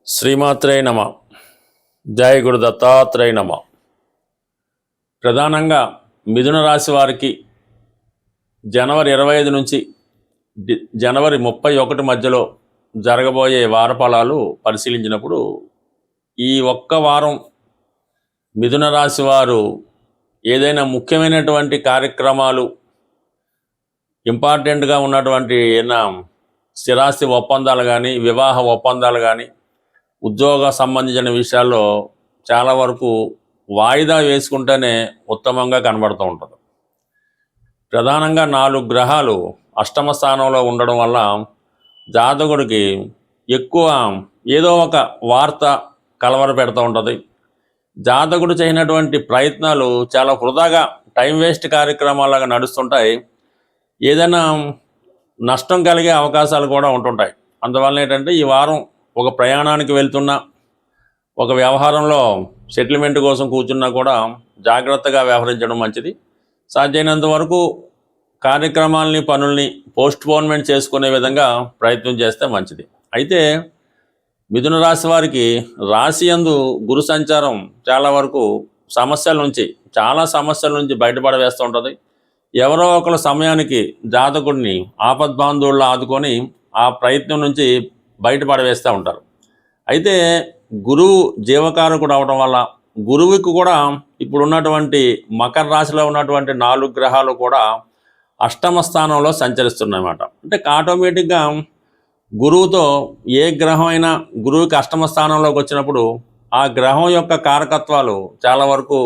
శ్రీమాత్రే నమ. జయ గురు దత్తాత్రేయ నమ. ప్రధానంగా మిథున రాశి వారికి జనవరి 25 నుంచి జనవరి 31 మధ్యలో జరగబోయే వారఫలాలు పరిశీలించినప్పుడు ఈ ఒక్క వారం మిథున రాశి వారు ఏదైనా ముఖ్యమైనటువంటి కార్యక్రమాలు, ఇంపార్టెంట్గా ఉన్నటువంటి ఏదైనా స్థిరాస్తి ఒప్పందాలు కానీ, వివాహ ఒప్పందాలు కానీ, ఉద్యోగ సంబంధించిన విషయాల్లో చాలా వరకు వాయిదా వేసుకుంటేనే ఉత్తమంగా కనబడుతూ ఉంటుంది. ప్రధానంగా 4 గ్రహాలు అష్టమ స్థానంలో ఉండడం వల్ల జాతకుడికి ఎక్కువ ఏదో ఒక వార్త కలవర పెడుతూ ఉంటుంది. జాతకుడు చేయనటువంటి ప్రయత్నాలు చాలా వృధాగా టైం వేస్ట్ కార్యక్రమాలాగా నడుస్తుంటాయి. ఏదైనా నష్టం కలిగే అవకాశాలు కూడా ఉంటుంటాయి. అందువల్ల ఏంటంటే ఈ వారం ఒక ప్రయాణానికి వెళ్తున్నా, ఒక వ్యవహారంలో సెటిల్మెంట్ కోసం కూర్చున్నా కూడా జాగ్రత్తగా వ్యవహరించడం మంచిది. సాధ్యమైనంత వరకు కార్యక్రమాలని, పనుల్ని పోస్ట్పోన్మెంట్ చేసుకునే విధంగా ప్రయత్నం చేస్తే మంచిది. అయితే మిథున రాశి వారికి రాశి యందు గురు సంచారం చాలా వరకు చాలా సమస్యల నుంచి బయటపడవేస్తూ ఉంటుంది. ఎవరో ఒకళ్ళ సమయానికి జాతకుడిని ఆపద్బాంధవుల్లో ఆదుకొని ఆ ప్రయత్నం నుంచి బయటపడవేస్తూ ఉంటారు. అయితే గురువు జీవకారకుడు అవడం వల్ల గురువుకి కూడా ఇప్పుడు ఉన్నటువంటి మకర రాశిలో ఉన్నటువంటి 4 గ్రహాలు కూడా అష్టమ స్థానంలో సంచరిస్తున్నాయన్నమాట. అంటే ఆటోమేటిక్గా గురువుతో ఏ గ్రహం అయినా గురువుకి అష్టమ స్థానంలోకి వచ్చినప్పుడు ఆ గ్రహం యొక్క కారకత్వాలు చాలా వరకు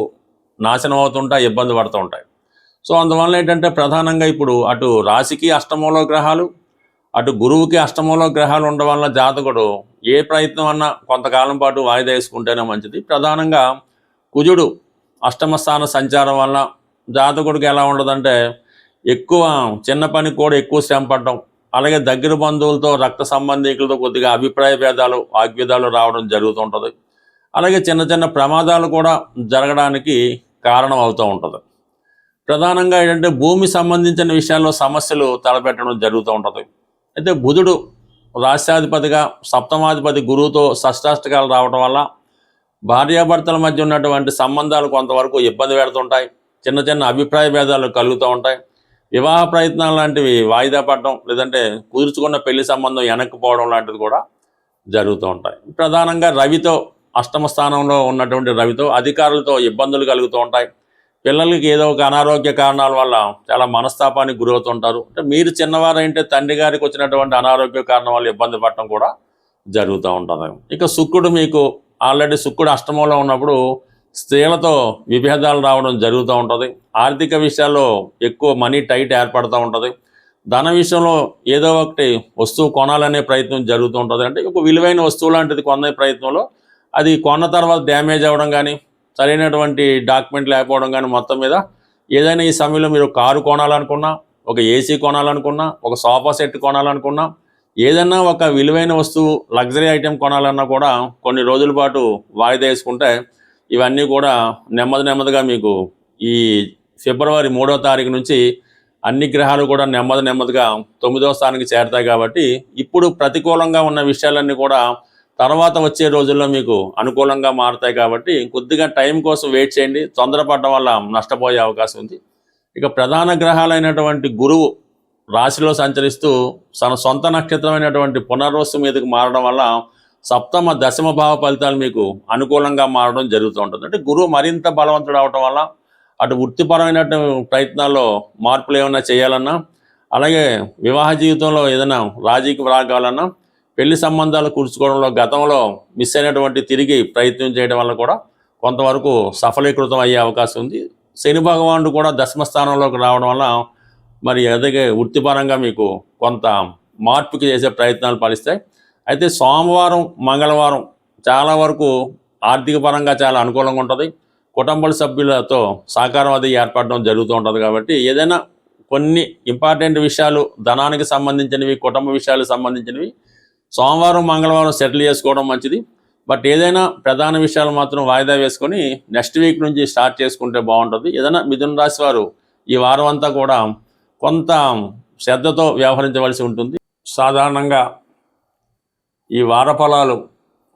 నాశనం అవుతుంటాయి, ఇబ్బంది పడుతూ ఉంటాయి. సో అందువల్ల ఏంటంటే ప్రధానంగా ఇప్పుడు అటు రాశికి అష్టమంలో గ్రహాలు, అటు గురువుకి అష్టమంలో గ్రహాలు ఉండడం వల్ల జాతకుడు ఏ ప్రయత్నం అన్నా కొంతకాలం పాటు వాయిదా వేసుకుంటేనే మంచిది. ప్రధానంగా కుజుడు అష్టమ స్థాన సంచారం వల్ల జాతకుడికి ఎలా ఉండదంటే ఎక్కువ చిన్న పనికి కూడా ఎక్కువ శ్రమ పడడం, అలాగే దగ్గర బంధువులతో, రక్త సంబంధికులతో కొద్దిగా అభిప్రాయ భేదాలు, వాగ్వేదాలు రావడం జరుగుతుంటుంది. అలాగే చిన్న చిన్న ప్రమాదాలు కూడా జరగడానికి కారణం అవుతూ ఉంటుంది. ప్రధానంగా ఏంటంటే భూమి సంబంధించిన విషయాల్లో సమస్యలు తలపెట్టడం జరుగుతూ ఉంటుంది. అయితే బుధుడు రాష్ట్రాధిపతిగా సప్తమాధిపతి గురువుతో షష్టాష్టకాలు రావడం వల్ల భార్యాభర్తల మధ్య ఉన్నటువంటి సంబంధాలు కొంతవరకు ఇబ్బంది పెడుతుంటాయి. చిన్న చిన్న అభిప్రాయ భేదాలు కలుగుతూ ఉంటాయి. వివాహ ప్రయత్నాలు లాంటివి వాయిదా పడడం, లేదంటే కుదుర్చుకున్న పెళ్లి సంబంధం వెనక్కిపోవడం లాంటివి కూడా జరుగుతూ ఉంటాయి. ప్రధానంగా రవితో అష్టమ స్థానంలో ఉన్నటువంటి రవితో అధికారులతో ఇబ్బందులు కలుగుతూ ఉంటాయి. పిల్లలకి ఏదో ఒక అనారోగ్య కారణాల వల్ల చాలా మనస్తాపానికి గురవుతుంటారు. అంటే మీరు చిన్నవారంటే తండ్రి గారికి వచ్చినటువంటి అనారోగ్య కారణం వల్ల ఇబ్బంది పడటం కూడా జరుగుతూ ఉంటుంది. ఇక శుక్రుడు మీకు ఆల్రెడీ అష్టమంలో ఉన్నప్పుడు స్త్రీలతో విభేదాలు రావడం జరుగుతూ ఉంటుంది. ఆర్థిక విషయాల్లో ఎక్కువ మనీ టైట్ ఏర్పడుతూ ఉంటుంది. ధన విషయంలో ఏదో ఒకటి వస్తువు కొనాలనే ప్రయత్నం జరుగుతూ ఉంటుంది. అంటే ఒక విలువైన వస్తువు లాంటిది కొనే ప్రయత్నంలో అది కొన్న తర్వాత డ్యామేజ్ అవ్వడం కానీ, సరైనటువంటి డాక్యుమెంట్ లేకపోవడం కానీ, మొత్తం మీద ఏదైనా ఈ సమయంలో మీరు కారు కొనాలనుకున్నా, ఒక ఏసీ కొనాలనుకున్నా, ఒక సోఫా సెట్ కొనాలనుకున్నా, ఏదైనా ఒక విలువైన వస్తువు లగ్జరీ ఐటెం కొనాలన్నా కూడా కొన్ని రోజుల పాటు వాయిదా వేసుకుంటే ఇవన్నీ కూడా నెమ్మదిగా మీకు ఈ ఫిబ్రవరి 3వ తారీఖు నుంచి అన్ని గ్రహాలు కూడా నెమ్మదిగా 9వ స్థానానికి చేరతాయి. కాబట్టి ఇప్పుడు ప్రతికూలంగా ఉన్న విషయాలన్నీ కూడా తర్వాత వచ్చే రోజుల్లో మీకు అనుకూలంగా మారుతాయి. కాబట్టి కొద్దిగా టైం కోసం వెయిట్ చేయండి. తొందరపడడం వల్ల నష్టపోయే అవకాశం ఉంది. ఇక ప్రధాన గ్రహాలైనటువంటి గురువు రాశిలో సంచరిస్తూ తన సొంత నక్షత్రమైనటువంటి పునర్వసు మీదకి మారడం వల్ల సప్తమ దశమ భావ ఫలితాలు మీకు అనుకూలంగా మారడం జరుగుతూ ఉంటుంది. అంటే గురువు మరింత బలవంతుడు అవటం వల్ల అటు వృత్తిపరమైన ప్రయత్నాల్లో మార్పులు ఏమైనా చేయాలన్నా, అలాగే వివాహ జీవితంలో ఏదైనా రాజీకి రాగాలన్నా, పెళ్లి సంబంధాలు కూర్చుకోవడంలో గతంలో మిస్ అయినటువంటి తిరిగి ప్రయత్నం చేయడం వల్ల కూడా కొంతవరకు సఫలీకృతం అయ్యే అవకాశం ఉంది. శని భగవానుడు కూడా దశమ స్థానంలోకి రావడం వల్ల మరి ఎదగే వృత్తిపరంగా మీకు కొంత మార్పుకి చేసే ప్రయత్నాలు ఫలిస్తాయి. అయితే సోమవారం, మంగళవారం చాలా వరకు ఆర్థిక పరంగా చాలా అనుకూలంగా ఉంటుంది. కుటుంబ సభ్యులతో సహకారం అది ఏర్పడడం జరుగుతూ ఉంటుంది. కాబట్టి ఏదైనా కొన్ని ఇంపార్టెంట్ విషయాలు, ధనానికి సంబంధించినవి, కుటుంబ విషయాలకు సంబంధించినవి సోమవారం, మంగళవారం సెటిల్ చేసుకోవడం మంచిది. బట్ ఏదైనా ప్రధాన విషయాలు మాత్రం వాయిదా వేసుకొని నెక్స్ట్ వీక్ నుంచి స్టార్ట్ చేసుకుంటే బాగుంటుంది. ఏదైనా మిథున రాశి వారు ఈ వారం అంతా కూడా కొంత శ్రద్ధతో వ్యవహరించవలసి ఉంటుంది. సాధారణంగా ఈ వారఫలాలు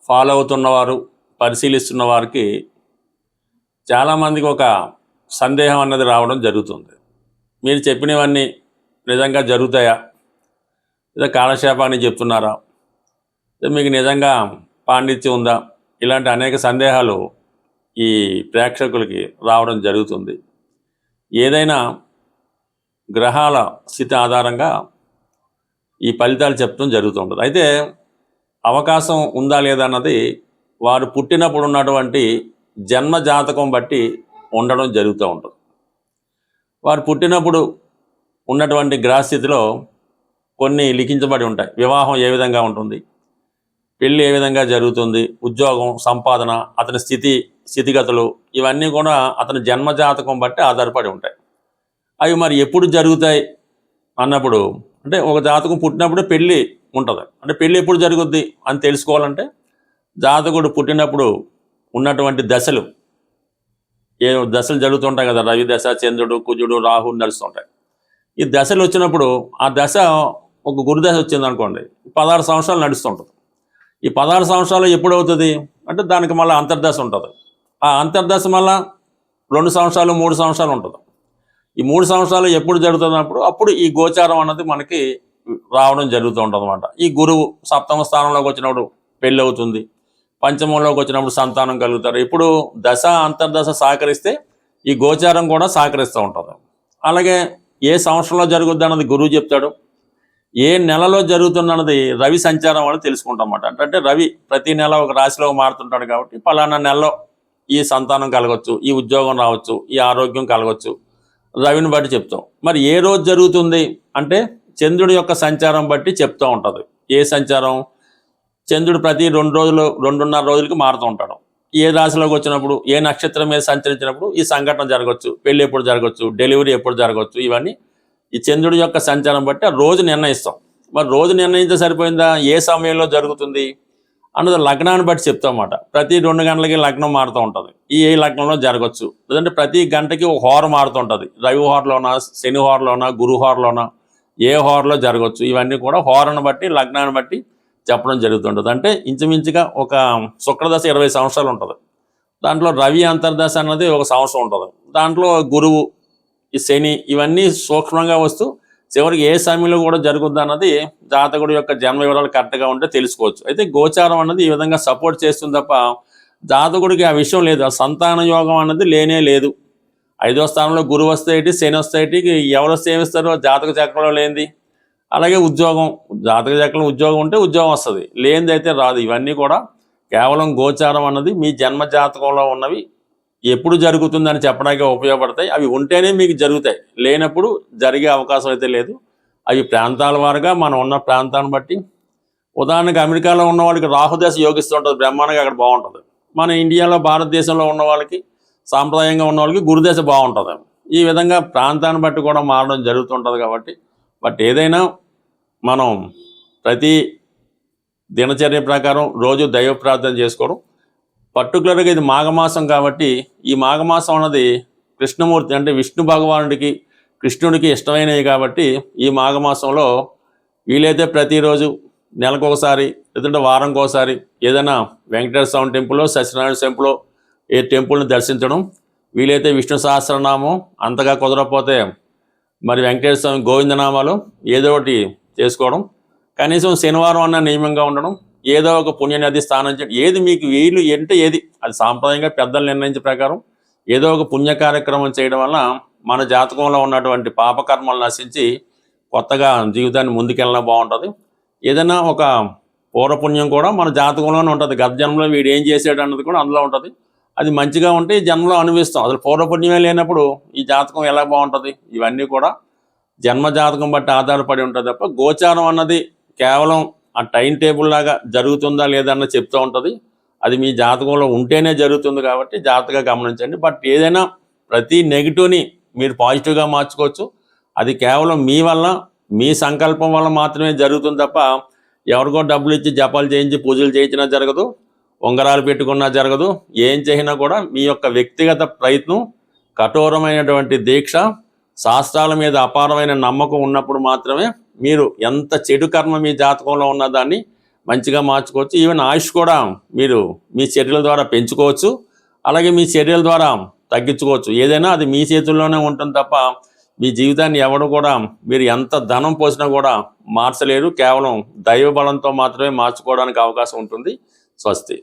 ఫాలో అవుతున్నవారు, పరిశీలిస్తున్న వారికి చాలామందికి ఒక సందేహం అన్నది రావడం జరుగుతుంది. మీరు చెప్పినవన్నీ నిజంగా జరుగుతాయా, లేదా కాలక్షేపాన్ని చెప్తున్నారా, మీకు నిజంగా పాండిత్యం ఉందా, ఇలాంటి అనేక సందేహాలు ఈ ప్రేక్షకులకి రావడం జరుగుతుంది. ఏదైనా గ్రహాల స్థితి ఆధారంగా ఈ ఫలితాలు చెప్పడం జరుగుతుంటుంది. అయితే అవకాశం ఉందా లేదా అన్నది వారు పుట్టినప్పుడు ఉన్నటువంటి జన్మ జాతకం బట్టి ఉండడం జరుగుతూ ఉంటుంది. వారు పుట్టినప్పుడు ఉన్నటువంటి గ్రహస్థితిలో కొన్ని లిఖించబడి ఉంటాయి. వివాహం ఏ విధంగా ఉంటుంది, పెళ్ళి ఏ విధంగా జరుగుతుంది, ఉద్యోగం, సంపాదన, అతని స్థితిగతులు, ఇవన్నీ కూడా అతని జన్మజాతకం బట్టి ఆధారపడి ఉంటాయి. అవి మరి ఎప్పుడు జరుగుతాయి అన్నప్పుడు, అంటే ఒక జాతకం పుట్టినప్పుడు పెళ్ళి ఉంటుంది. అంటే పెళ్ళి ఎప్పుడు జరుగుద్ది అని తెలుసుకోవాలంటే జాతకుడు పుట్టినప్పుడు ఉన్నటువంటి దశలు, ఏ దశలు జరుగుతుంటాయి కదా, రవి దశ, చంద్రుడు, కుజుడు, రాహు నడుస్తుంటాయి. ఈ దశలు వచ్చినప్పుడు ఆ దశ ఒక గురుదశ వచ్చింది అనుకోండి, 16 సంవత్సరాలు నడుస్తుంటుంది. ఈ 16 సంవత్సరాలు ఎప్పుడు అవుతుంది అంటే దానికి మళ్ళీ అంతర్దశ ఉంటుంది. ఆ అంతర్దశ మళ్ళీ 2 సంవత్సరాలు 3 సంవత్సరాలు ఉంటుంది. ఈ 3 సంవత్సరాలు ఎప్పుడు జరుగుతున్నప్పుడు అప్పుడు ఈ గోచారం అన్నది మనకి రావడం జరుగుతూ ఉంటుంది అన్నమాట. ఈ గురువు సప్తమ స్థానంలోకి వచ్చినప్పుడు పెళ్ళి అవుతుంది, పంచమంలోకి వచ్చినప్పుడు సంతానం కలుగుతారు. ఇప్పుడు దశ అంతర్దశ సహకరిస్తే ఈ గోచారం కూడా సహకరిస్తూ ఉంటుంది. అలాగే ఏ సంవత్సరంలో జరుగుద్ది అన్నది గురువు చెప్తాడు, ఏ నెలలో జరుగుతున్నది రవి సంచారం వల్ల తెలుసుకుంటాం అన్నమాట. అంటే రవి ప్రతి నెల ఒక రాశిలో మారుతుంటాడు కాబట్టి పలానా నెలలో ఈ సంతానం కలగవచ్చు, ఈ ఉద్యోగం రావచ్చు, ఈ ఆరోగ్యం కలగవచ్చు, రవిని బట్టి చెప్తాం. మరి ఏ రోజు జరుగుతుంది అంటే చంద్రుడి యొక్క సంచారం బట్టి చెప్తూ ఉంటుంది. ఏ సంచారం, చంద్రుడు ప్రతి 2 రోజులు 2.5 రోజులకి మారుతూ ఉంటాడు. ఏ రాశిలోకి వచ్చినప్పుడు, ఏ నక్షత్రం మీద సంచరించినప్పుడు ఈ సంఘటన జరగవచ్చు, పెళ్ళి ఎప్పుడు జరగవచ్చు, డెలివరీ ఎప్పుడు జరగవచ్చు, ఇవన్నీ ఈ చంద్రుడి యొక్క సంచారం బట్టి ఆ రోజు నిర్ణయిస్తాం. మరి రోజు నిర్ణయించే సరిపోయిందా, ఏ సమయంలో జరుగుతుంది అన్నది లగ్నాన్ని బట్టి చెప్తాం అన్నమాట. ప్రతి 2 గంటలకి లగ్నం మారుతూ ఉంటుంది. ఈ లగ్నంలో జరగవచ్చు, లేదంటే ప్రతి గంటకి ఒక హోర మారుతూ ఉంటుంది. రవి హోరలోనా, శని హోరలోనా, గురు హోరలోనా, ఏ హోరలో జరగవచ్చు. ఇవన్నీ కూడా హోరను బట్టి, లగ్నాన్ని బట్టి చెప్పడం జరుగుతుంటుంది. అంటే ఇంచుమించుగా ఒక శుక్రదశ 20 సంవత్సరాలు ఉంటుంది. దాంట్లో రవి అంతర్దశ అన్నది 1 సంవత్సరం ఉంటుంది. దాంట్లో గురువు, ఈ శని, ఇవన్నీ సూక్ష్మంగా వస్తూ చివరికి ఏ సమయంలో కూడా జరుగుద్ది అన్నది జాతకుడి యొక్క జన్మ వివరాలు కరెక్ట్గా ఉంటే తెలుసుకోవచ్చు. అయితే గోచారం అన్నది ఈ విధంగా సపోర్ట్ చేస్తుంది తప్ప జాతకుడికి ఆ విషయం లేదు. ఆ సంతాన యోగం అన్నది లేనే లేదు. 5వ స్థానంలో గురువు వస్తే ఏంటి, శని వస్తే ఏంటి, ఎవరు వస్తే ఏమిస్తారో జాతక చక్రంలో లేనిది. అలాగే ఉద్యోగం, జాతక చక్రంలో ఉద్యోగం ఉంటే ఉద్యోగం వస్తుంది, లేనిది అయితే రాదు. ఇవన్నీ కూడా కేవలం గోచారం అన్నది మీ జన్మ జాతకంలో ఉన్నవి ఎప్పుడు జరుగుతుందని చెప్పడానికి ఉపయోగపడతాయి. అవి ఉంటేనే మీకు జరుగుతాయి, లేనప్పుడు జరిగే అవకాశం అయితే లేదు. అవి ప్రాంతాల వారుగా మనం ఉన్న ప్రాంతాన్ని బట్టి, ఉదాహరణకు అమెరికాలో ఉన్న వాళ్ళకి రాహుదశ యోగిస్తూ ఉంటుంది, బ్రహ్మాండంగా అక్కడ బాగుంటుంది. మన ఇండియాలో భారతదేశంలో ఉన్న వాళ్ళకి, సాంప్రదాయంగా ఉన్న వాళ్ళకి గురుదశ బాగుంటుంది. ఈ విధంగా ప్రాంతాన్ని బట్టి కూడా మారడం జరుగుతుంటుంది. కాబట్టి బట్ ఏదైనా మనం ప్రతి దినచర్య ప్రకారం రోజు దైవ ప్రార్థన చేసుకోవడం, పర్టికులర్గా ఇది మాఘమాసం కాబట్టి ఈ మాఘమాసం అన్నది కృష్ణమూర్తి అంటే విష్ణు భగవానుడికి, కృష్ణుడికి ఇష్టమైనవి కాబట్టి ఈ మాఘమాసంలో వీలైతే ప్రతిరోజు నెలకొకసారి లేదంటే వారంకి ఒకసారి ఏదైనా వెంకటేశ్వర స్వామి టెంపుల్లో, సత్యనారాయణ టెంపుల్లో ఏ టెంపుల్ని దర్శించడం, వీలైతే విష్ణు సహస్రనామం, అంతగా కుదరకపోతే మరి వెంకటేశ్వర స్వామి గోవిందనామాలు ఏదో ఒకటి చేసుకోవడం, కనీసం శనివారం అన్న నియమంగా ఉండడం, ఏదో ఒక పుణ్యనది స్నానం చేయడం, ఏది మీకు వీలు అంటే ఏది, అది సాంప్రదాయంగా పెద్దలు నిర్ణయించే ప్రకారం ఏదో ఒక పుణ్య కార్యక్రమం చేయడం వల్ల మన జాతకంలో ఉన్నటువంటి పాపకర్మలు నశించి కొత్తగా జీవితాన్ని ముందుకెళ్ళడం బాగుంటుంది. ఏదైనా ఒక పూర్వపుణ్యం కూడా మన జాతకంలోనే ఉంటుంది. గత జన్మలో వీడు ఏం చేసాడు అన్నది కూడా అందులో ఉంటుంది. అది మంచిగా ఉంటే ఈ జన్మలో అనుభవిస్తాం. అసలు పూర్వపుణ్యమే లేనప్పుడు ఈ జాతకం ఎలా బాగుంటుంది. ఇవన్నీ కూడా జన్మ జాతకం బట్టి ఆధారపడి ఉంటుంది తప్ప గోచారం అన్నది కేవలం ఆ టైం టేబుల్ లాగా జరుగుతుందా లేదా అన్న చెప్తూ ఉంటుంది. అది మీ జాతకంలో ఉంటేనే జరుగుతుంది కాబట్టి జాగ్రత్తగా గమనించండి. బట్ ఏదైనా ప్రతి నెగిటివ్ని మీరు పాజిటివ్గా మార్చుకోవచ్చు. అది కేవలం మీ వల్ల, మీ సంకల్పం వల్ల మాత్రమే జరుగుతుంది తప్ప ఎవరికో డబ్బులు ఇచ్చి జపాలు చేయించి పూజలు చేయించినా జరగదు, ఉంగరాలు పెట్టుకున్నా జరగదు. ఏం చేసినా కూడా మీ యొక్క వ్యక్తిగత ప్రయత్నం, కఠోరమైనటువంటి దీక్ష, శాస్త్రాల మీద అపారమైన నమ్మకం ఉన్నప్పుడు మాత్రమే మీరు ఎంత చెడు కర్మ మీ జాతకంలో ఉన్న దాన్ని మంచిగా మార్చుకోవచ్చు. ఈవెన్ ఆయుష్ కూడా మీరు మీ చర్యల ద్వారా పెంచుకోవచ్చు, అలాగే మీ చర్యల ద్వారా తగ్గించుకోవచ్చు. ఏదైనా అది మీ చేతుల్లోనే ఉంటుంది తప్ప మీ జీవితాన్ని ఎవడు కూడా మీరు ఎంత ధనం పోసినా కూడా మార్చలేరు. కేవలం దైవ బలంతో మాత్రమే మార్చుకోవడానికి అవకాశం ఉంటుంది. స్వస్తి.